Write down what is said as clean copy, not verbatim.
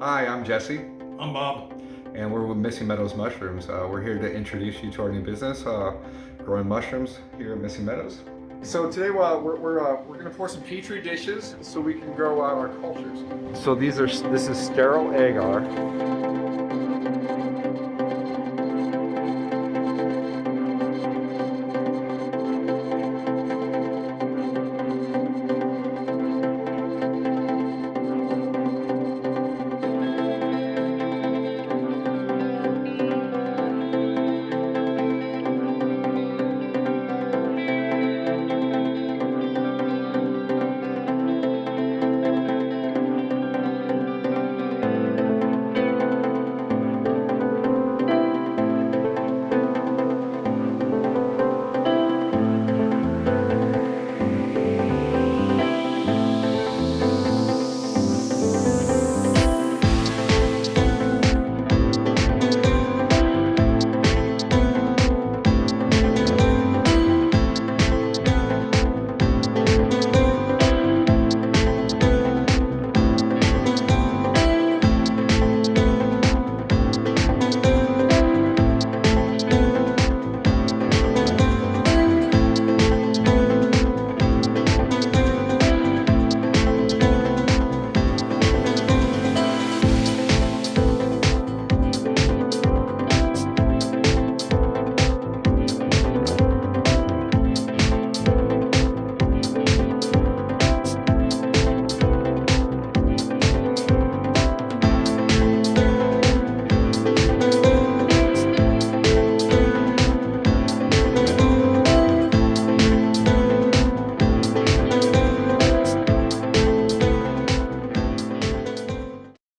Hi, I'm Jesse, I'm Bob. and we're with Meadows Mushrooms. We're here to introduce you to our new business, growing mushrooms here at Meadows. So today we're going to pour some petri dishes so we can grow our cultures. So this is sterile agar.